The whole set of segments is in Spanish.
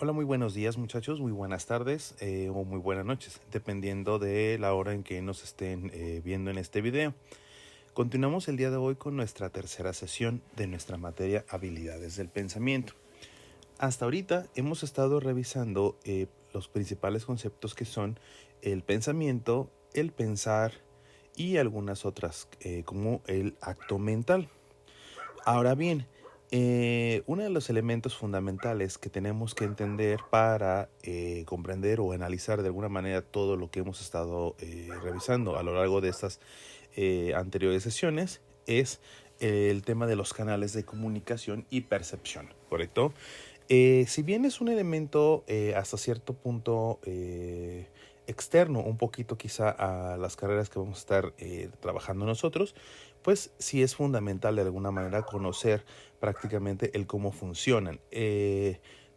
Hola, muy buenos días muchachos, muy buenas tardes o muy buenas noches, dependiendo de la hora en que nos estén viendo en este video. Continuamos el día de hoy con nuestra tercera sesión de nuestra materia Habilidades del Pensamiento. Hasta ahorita hemos estado revisando los principales conceptos que son el pensamiento, el pensar y algunas otras como el acto mental. Ahora bien, uno de los elementos fundamentales que tenemos que entender para comprender o analizar de alguna manera todo lo que hemos estado revisando a lo largo de estas anteriores sesiones es el tema de los canales de comunicación y percepción, ¿correcto? Si bien es un elemento hasta cierto punto externo, un poquito quizá a las carreras que vamos a estar trabajando nosotros, pues sí es fundamental de alguna manera conocer prácticamente el cómo funcionan.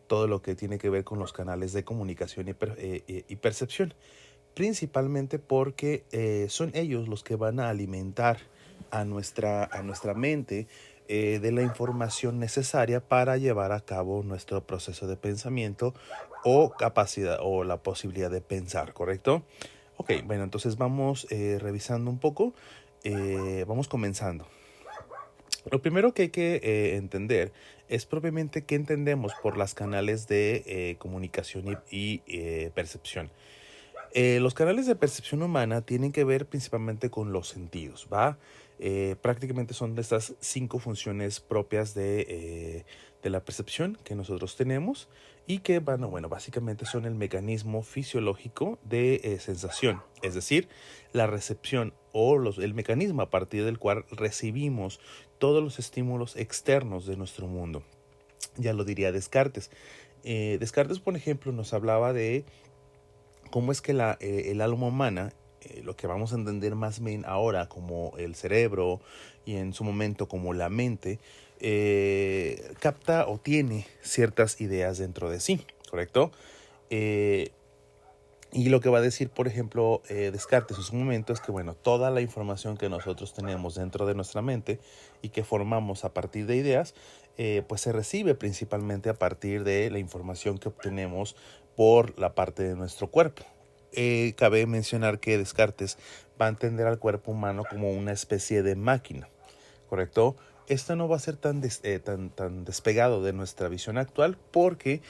Todo lo que tiene que ver con los canales de comunicación y percepción, principalmente porque son ellos los que van a alimentar a nuestra mente de la información necesaria para llevar a cabo nuestro proceso de pensamiento o capacidad o la posibilidad de pensar, ¿correcto? Ok, bueno, entonces vamos revisando un poco, vamos comenzando. Lo primero que hay que entender es propiamente qué entendemos por las canales de comunicación y percepción. Los canales de percepción humana tienen que ver principalmente con los sentidos, ¿va? Prácticamente son de estas 5 funciones propias de la percepción que nosotros tenemos y que, bueno, básicamente son el mecanismo fisiológico de sensación, es decir, la recepción o el mecanismo a partir del cual recibimos todos los estímulos externos de nuestro mundo. Ya lo diría Descartes. Descartes, por ejemplo, nos hablaba de cómo es que el alma humana, lo que vamos a entender más bien ahora como el cerebro y en su momento como la mente, capta o tiene ciertas ideas dentro de sí, ¿correcto? Eh, y lo que va a decir, por ejemplo, Descartes en su momento es que, bueno, toda la información que nosotros tenemos dentro de nuestra mente y que formamos a partir de ideas, pues se recibe principalmente a partir de la información que obtenemos por la parte de nuestro cuerpo. Cabe mencionar que Descartes va a entender al cuerpo humano como una especie de máquina, ¿correcto? Esto no va a ser tan despegado de nuestra visión actual porque,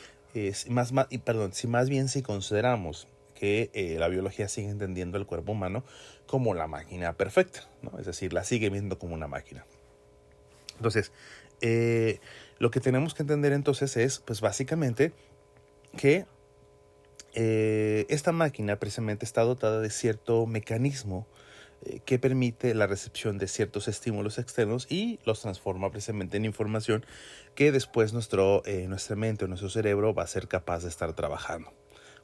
si más bien si consideramos que la biología sigue entendiendo el cuerpo humano como la máquina perfecta, ¿no? Es decir, la sigue viendo como una máquina. Entonces, lo que tenemos que entender entonces es, pues básicamente, que esta máquina precisamente está dotada de cierto mecanismo que permite la recepción de ciertos estímulos externos y los transforma precisamente en información que después nuestra mente o nuestro cerebro va a ser capaz de estar trabajando,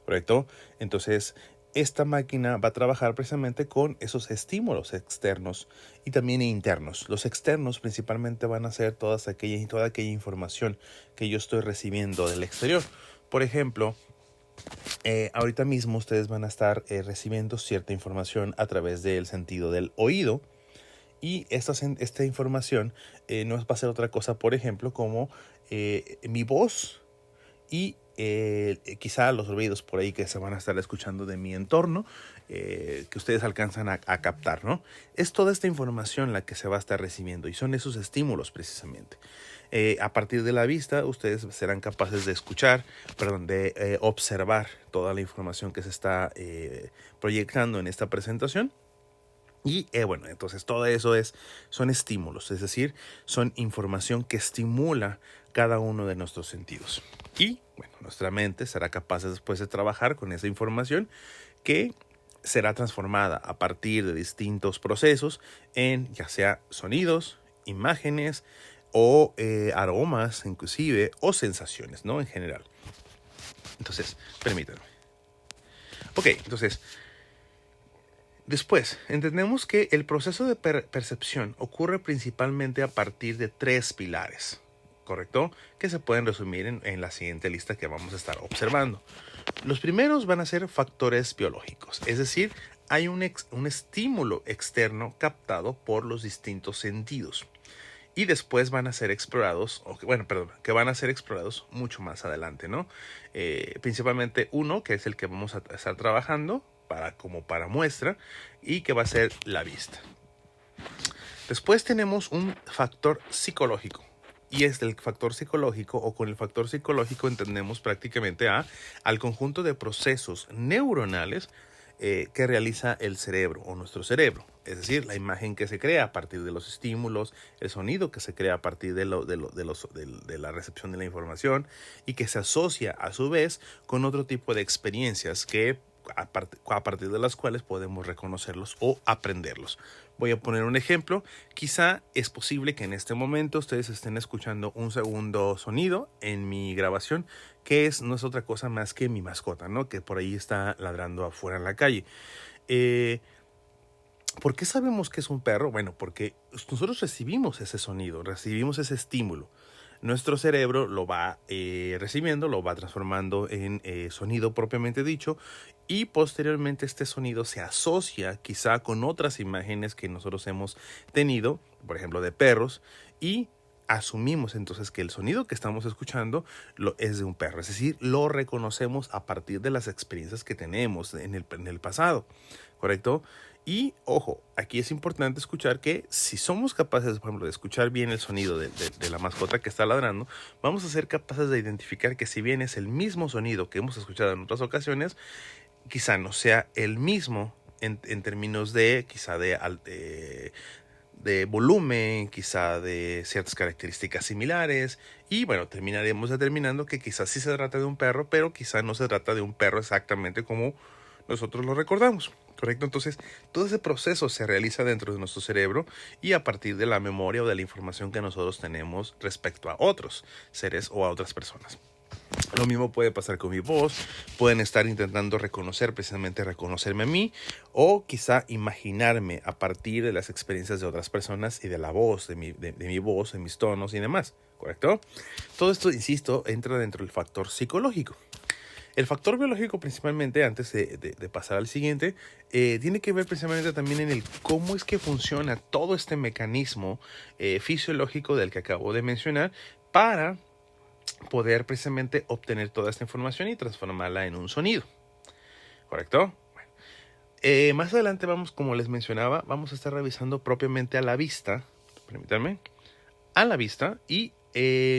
¿correcto? Entonces, esta máquina va a trabajar precisamente con esos estímulos externos y también internos. Los externos principalmente van a ser toda aquella información que yo estoy recibiendo del exterior. Por ejemplo, ahorita mismo ustedes van a estar recibiendo cierta información a través del sentido del oído y esta información no va a ser otra cosa, por ejemplo, como mi voz y quizá los ruidos por ahí que se van a estar escuchando de mi entorno, que ustedes alcanzan a captar, ¿no? Es toda esta información la que se va a estar recibiendo y son esos estímulos precisamente. A partir de la vista, ustedes serán capaces de de observar toda la información que se está proyectando en esta presentación. Y bueno, entonces todo eso son estímulos, es decir, son información que estimula cada uno de nuestros sentidos. Y bueno, nuestra mente será capaz después de trabajar con esa información que será transformada a partir de distintos procesos en ya sea sonidos, imágenes o aromas inclusive o sensaciones, ¿no? En general. Entonces, permítanme. Ok, entonces, después, entendemos que el proceso de percepción ocurre principalmente a partir de 3 pilares, ¿correcto? Que se pueden resumir en la siguiente lista que vamos a estar observando. Los primeros van a ser factores biológicos, es decir, hay un estímulo externo captado por los distintos sentidos. y después van a ser explorados, que van a ser explorados mucho más adelante, ¿no? Principalmente uno, que es el que vamos a estar trabajando como para muestra, y que va a ser la vista. Después tenemos un factor psicológico. Y es del factor psicológico, o con el factor psicológico entendemos prácticamente al conjunto de procesos neuronales que realiza el cerebro o nuestro cerebro. Es decir, la imagen que se crea a partir de los estímulos, el sonido que se crea a partir de la recepción de la información y que se asocia a su vez con otro tipo de experiencias que a partir de las cuales podemos reconocerlos o aprenderlos. Voy a poner un ejemplo. Quizá es posible que en este momento ustedes estén escuchando un segundo sonido en mi grabación, que no es otra cosa más que mi mascota, ¿no? Que por ahí está ladrando afuera en la calle. ¿Por qué sabemos que es un perro? Bueno, porque nosotros recibimos ese sonido, recibimos ese estímulo. Nuestro cerebro lo va recibiendo, lo va transformando en sonido propiamente dicho, y posteriormente este sonido se asocia quizá con otras imágenes que nosotros hemos tenido, por ejemplo de perros, y asumimos entonces que el sonido que estamos escuchando es de un perro. Es decir, lo reconocemos a partir de las experiencias que tenemos en el pasado, ¿correcto? Y ojo, aquí es importante escuchar que si somos capaces, por ejemplo, de escuchar bien el sonido de la mascota que está ladrando, vamos a ser capaces de identificar que si bien es el mismo sonido que hemos escuchado en otras ocasiones, quizá no sea el mismo en términos de quizá de volumen, quizá de ciertas características similares, y bueno, terminaremos determinando que quizás sí se trata de un perro, pero quizá no se trata de un perro exactamente como nosotros lo recordamos, ¿correcto? Entonces, todo ese proceso se realiza dentro de nuestro cerebro y a partir de la memoria o de la información que nosotros tenemos respecto a otros seres o a otras personas. Lo mismo puede pasar con mi voz. Pueden estar intentando reconocerme a mí, o quizá imaginarme a partir de las experiencias de otras personas y de la voz, de mi voz, de mis tonos y demás, ¿correcto? Todo esto, insisto, entra dentro del factor psicológico. El factor biológico, principalmente, antes de pasar al siguiente, tiene que ver precisamente también en el cómo es que funciona todo este mecanismo fisiológico del que acabo de mencionar para poder precisamente obtener toda esta información y transformarla en un sonido, ¿correcto? Bueno, más adelante como les mencionaba, vamos a estar revisando propiamente a la vista, permítanme, a la vista, y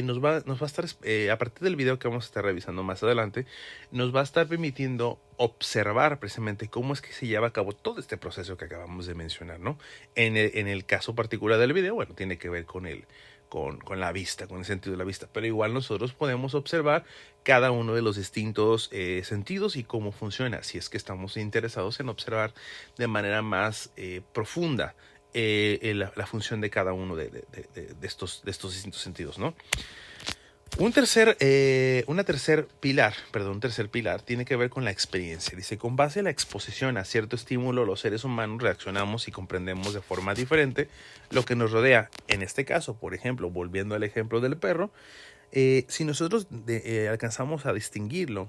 nos va a estar, a partir del video que vamos a estar revisando más adelante, nos va a estar permitiendo observar precisamente cómo es que se lleva a cabo todo este proceso que acabamos de mencionar, ¿no? En el caso particular del video, bueno, tiene que ver con la vista, con el sentido de la vista, pero igual nosotros podemos observar cada uno de los distintos sentidos y cómo funciona, si es que estamos interesados en observar de manera más profunda la función de cada uno de estos distintos sentidos, ¿no? Un tercer pilar tiene que ver con la experiencia. Dice, con base en la exposición a cierto estímulo, los seres humanos reaccionamos y comprendemos de forma diferente lo que nos rodea. En este caso, por ejemplo, volviendo al ejemplo del perro, si nosotros alcanzamos a distinguirlo,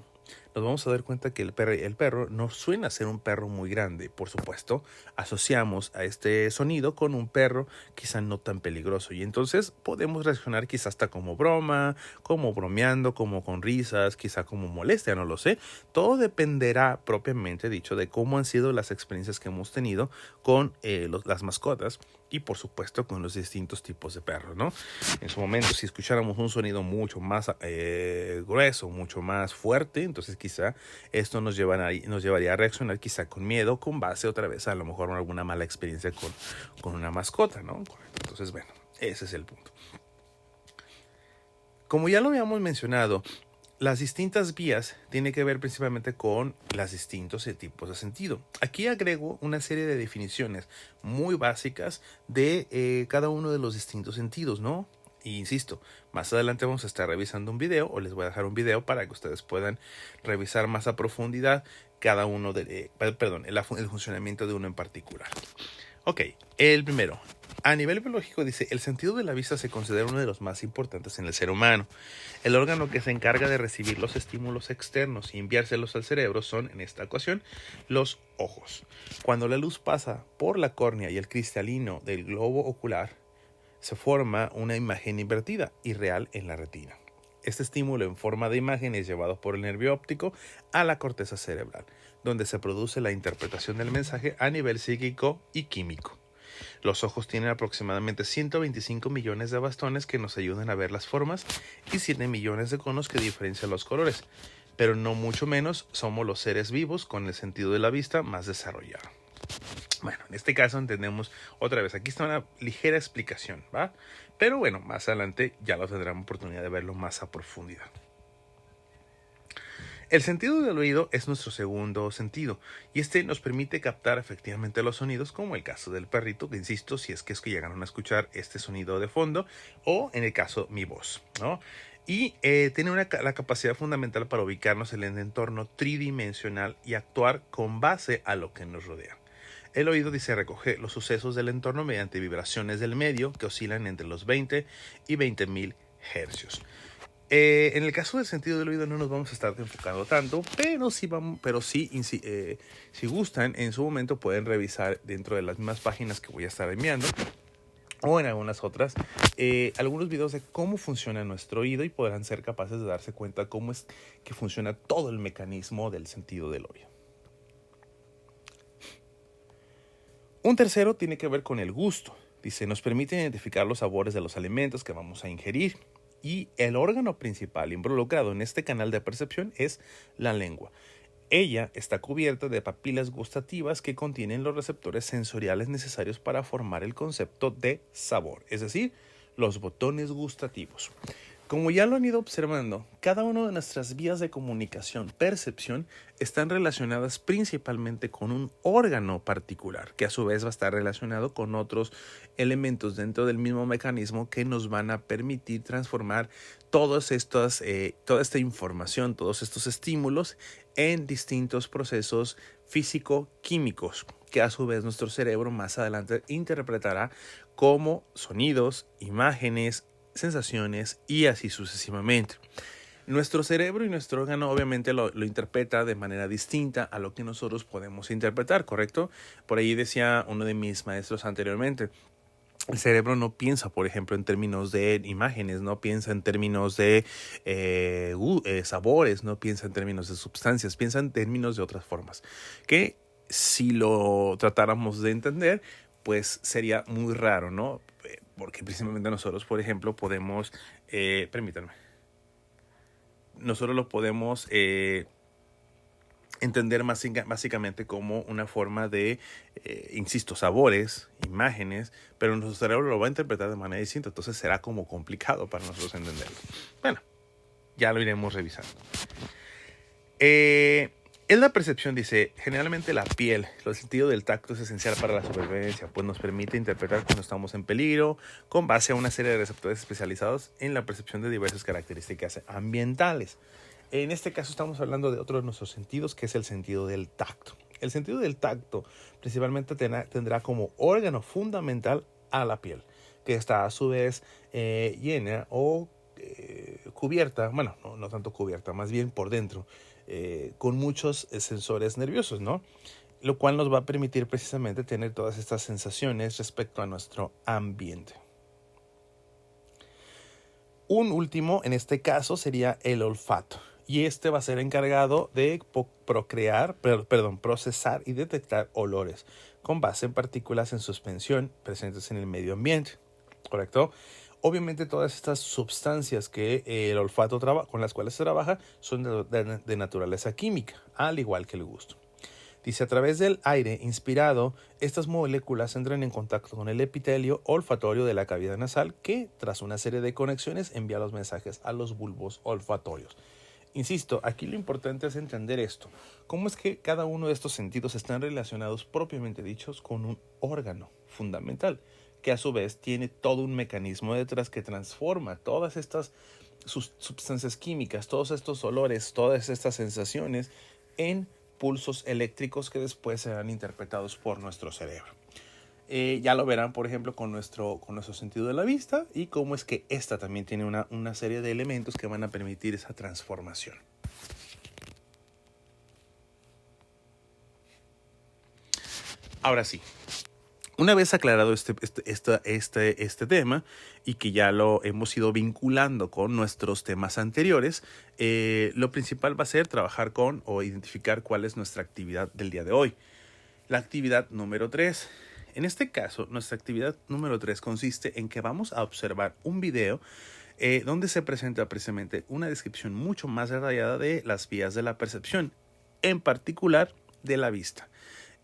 nos vamos a dar cuenta que el perro no suena ser un perro muy grande. Por supuesto, asociamos a este sonido con un perro quizá no tan peligroso. Y entonces podemos reaccionar quizá hasta como broma, como bromeando, como con risas, quizá como molestia, no lo sé. Todo dependerá propiamente dicho de cómo han sido las experiencias que hemos tenido con las mascotas y por supuesto con los distintos tipos de perros, ¿no? En su momento, si escucháramos un sonido mucho más grueso, mucho más fuerte, entonces quizá esto nos llevaría a reaccionar quizá con miedo, con base otra vez a lo mejor alguna mala experiencia con una mascota, ¿no? Entonces, bueno, ese es el punto. Como ya lo habíamos mencionado, las distintas vías tienen que ver principalmente con los distintos tipos de sentido. Aquí agrego una serie de definiciones muy básicas de cada uno de los distintos sentidos, ¿no? Y insisto, más adelante vamos a estar revisando un video, o les voy a dejar un video para que ustedes puedan revisar más a profundidad cada uno el funcionamiento de uno en particular. Ok, el primero. A nivel biológico dice, el sentido de la vista se considera uno de los más importantes en el ser humano. El órgano que se encarga de recibir los estímulos externos y enviárselos al cerebro son, en esta ocasión, los ojos. Cuando la luz pasa por la córnea y el cristalino del globo ocular, se forma una imagen invertida y real en la retina. Este estímulo en forma de imagen es llevado por el nervio óptico a la corteza cerebral, donde se produce la interpretación del mensaje a nivel psíquico y químico. Los ojos tienen aproximadamente 125 millones de bastones que nos ayudan a ver las formas y 7 millones de conos que diferencian los colores, pero no mucho menos somos los seres vivos con el sentido de la vista más desarrollado. Bueno, en este caso entendemos otra vez, aquí está una ligera explicación, ¿va? Pero bueno, más adelante ya lo tendrán oportunidad de verlo más a profundidad. El sentido del oído es nuestro segundo sentido y este nos permite captar efectivamente los sonidos, como el caso del perrito, que insisto, si es que llegaron a escuchar este sonido de fondo, o en el caso mi voz, ¿no? Y tiene la capacidad fundamental para ubicarnos en el entorno tridimensional y actuar con base a lo que nos rodea. El oído dice recoge los sucesos del entorno mediante vibraciones del medio que oscilan entre los 20 y 20.000 hercios. En el caso del sentido del oído no nos vamos a estar enfocando tanto, pero si gustan, en su momento pueden revisar dentro de las mismas páginas que voy a estar enviando o en algunas otras, algunos videos de cómo funciona nuestro oído y podrán ser capaces de darse cuenta cómo es que funciona todo el mecanismo del sentido del oído. Un tercero tiene que ver con el gusto. Dice, nos permite identificar los sabores de los alimentos que vamos a ingerir. Y el órgano principal involucrado en este canal de percepción es la lengua. Ella está cubierta de papilas gustativas que contienen los receptores sensoriales necesarios para formar el concepto de sabor, es decir, los botones gustativos. Como ya lo han ido observando, cada una de nuestras vías de comunicación, percepción, están relacionadas principalmente con un órgano particular, que a su vez va a estar relacionado con otros elementos dentro del mismo mecanismo que nos van a permitir transformar toda esta información, todos estos estímulos en distintos procesos físico-químicos, que a su vez nuestro cerebro más adelante interpretará como sonidos, imágenes, sensaciones y así sucesivamente. Nuestro cerebro y nuestro órgano obviamente lo interpreta de manera distinta a lo que nosotros podemos interpretar, ¿correcto? Por ahí decía uno de mis maestros anteriormente, el cerebro no piensa, por ejemplo, en términos de imágenes, no piensa en términos de sabores, no piensa en términos de sustancias, piensa en términos de otras formas, que si lo tratáramos de entender, pues sería muy raro, ¿no? Porque precisamente nosotros, por ejemplo, podemos, permítanme, nosotros lo podemos entender básicamente como una forma de, insisto, sabores, imágenes, pero nuestro cerebro lo va a interpretar de manera distinta, entonces será como complicado para nosotros entenderlo. Bueno, ya lo iremos revisando. En la percepción dice, generalmente la piel, el sentido del tacto es esencial para la supervivencia, pues nos permite interpretar cuando estamos en peligro con base a una serie de receptores especializados en la percepción de diversas características ambientales. En este caso estamos hablando de otro de nuestros sentidos, que es el sentido del tacto. El sentido del tacto principalmente tendrá como órgano fundamental a la piel, que está a su vez llena o cubierta, bueno, no tanto cubierta, más bien por dentro, con muchos sensores nerviosos, ¿no? Lo cual nos va a permitir precisamente tener todas estas sensaciones respecto a nuestro ambiente. Un último, en este caso, sería el olfato. Y este va a ser encargado de procesar y detectar olores con base en partículas en suspensión presentes en el medio ambiente, ¿correcto? Obviamente todas estas sustancias que el olfato con las cuales se trabaja son de naturaleza química, al igual que el gusto. Dice, a través del aire inspirado, estas moléculas entran en contacto con el epitelio olfatorio de la cavidad nasal que, tras una serie de conexiones, envía los mensajes a los bulbos olfatorios. Insisto, aquí lo importante es entender esto. ¿Cómo es que cada uno de estos sentidos están relacionados propiamente dichos con un órgano fundamental, que a su vez tiene todo un mecanismo detrás que transforma todas estas sustancias químicas, todos estos olores, todas estas sensaciones en pulsos eléctricos que después serán interpretados por nuestro cerebro? Ya lo verán, por ejemplo, con nuestro sentido de la vista y cómo es que esta también tiene una serie de elementos que van a permitir esa transformación. Ahora sí, Una vez aclarado este tema y que ya lo hemos ido vinculando con nuestros temas anteriores, lo principal va a ser trabajar con o identificar cuál es nuestra actividad del día de hoy. La actividad número 3. En este caso, nuestra actividad número 3 consiste en que vamos a observar un video donde se presenta precisamente una descripción mucho más detallada de las vías de la percepción, en particular de la vista.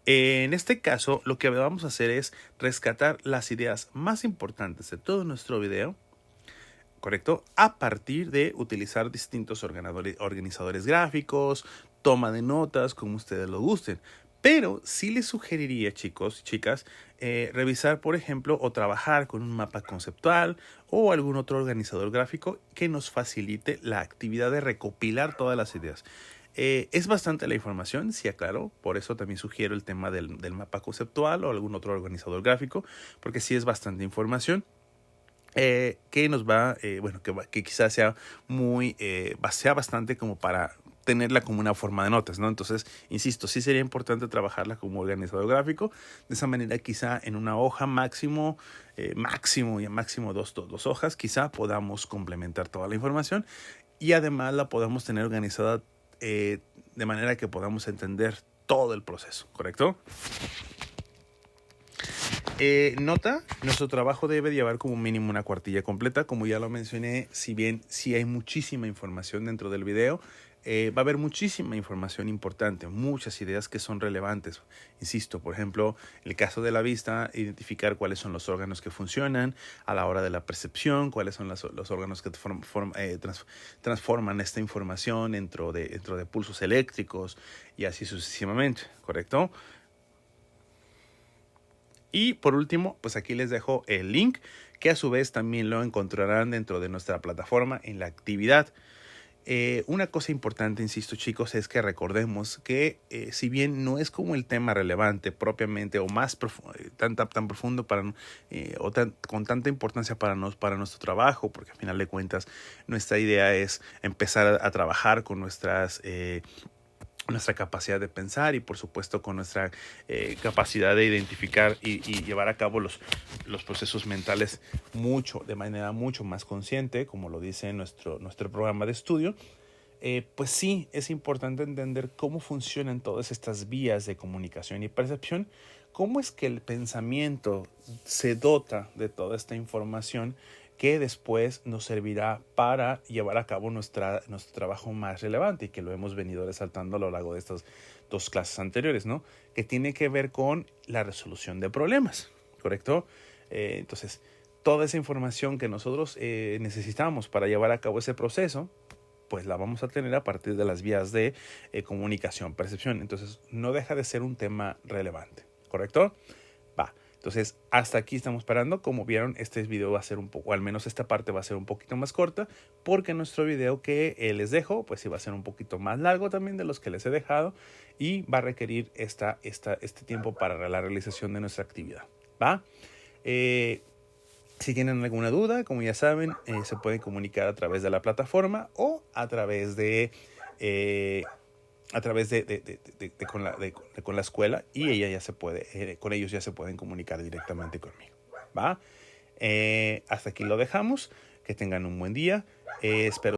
En este caso, lo que vamos a hacer es rescatar las ideas más importantes de todo nuestro video, ¿correcto? A partir de utilizar distintos organizadores gráficos, toma de notas, como ustedes lo gusten. Pero sí les sugeriría, chicos y chicas, revisar, por ejemplo, o trabajar con un mapa conceptual o algún otro organizador gráfico que nos facilite la actividad de recopilar todas las ideas. Es bastante la información, sí, aclaro, por eso también sugiero el tema del mapa conceptual o algún otro organizador gráfico, porque sí es bastante información. Que nos va, que quizás sea sea bastante como para tenerla como una forma de notas, ¿no? Entonces, insisto, sí sería importante trabajarla como organizador gráfico. De esa manera, quizá en una hoja máximo dos hojas, quizá podamos complementar toda la información y además la podamos tener organizada de manera que podamos entender todo el proceso, ¿correcto? Nota, nuestro trabajo debe llevar como mínimo una cuartilla completa. Como ya lo mencioné, si bien sí hay muchísima información dentro del video, va a haber muchísima información importante, muchas ideas que son relevantes. Insisto, por ejemplo, el caso de la vista, identificar cuáles son los órganos que funcionan a la hora de la percepción, cuáles son los órganos que transforman esta información dentro de pulsos eléctricos y así sucesivamente, ¿correcto? Y por último, pues aquí les dejo el link que a su vez también lo encontrarán dentro de nuestra plataforma en la actividad. Una cosa importante, insisto chicos, es que recordemos que si bien no es como el tema relevante propiamente o más tan profundo con tanta importancia para nuestro trabajo, porque al final de cuentas nuestra idea es empezar a trabajar con nuestra capacidad de pensar y por supuesto con nuestra capacidad de identificar y llevar a cabo los procesos mentales de manera mucho más consciente, como lo dice nuestro programa de estudio. Pues sí, es importante entender cómo funcionan todas estas vías de comunicación y percepción, cómo es que el pensamiento se dota de toda esta información que después nos servirá para llevar a cabo nuestro trabajo más relevante y que lo hemos venido resaltando a lo largo de estas 2 clases anteriores, ¿no? Que tiene que ver con la resolución de problemas, ¿correcto? Entonces, toda esa información que nosotros necesitamos para llevar a cabo ese proceso, pues la vamos a tener a partir de las vías de comunicación, percepción. Entonces, no deja de ser un tema relevante, ¿correcto? Va. Entonces, hasta aquí estamos parando. Como vieron, este video va a ser un poco, al menos esta parte va a ser un poquito más corta, porque nuestro video que les dejo, pues sí va a ser un poquito más largo también de los que les he dejado y va a requerir este tiempo para la realización de nuestra actividad, ¿va? Si tienen alguna duda, como ya saben, se pueden comunicar a través de la plataforma o a través de con la escuela y ella ya se puede, con ellos ya se pueden comunicar directamente conmigo, ¿va? Hasta aquí lo dejamos. Que tengan un buen día. Espero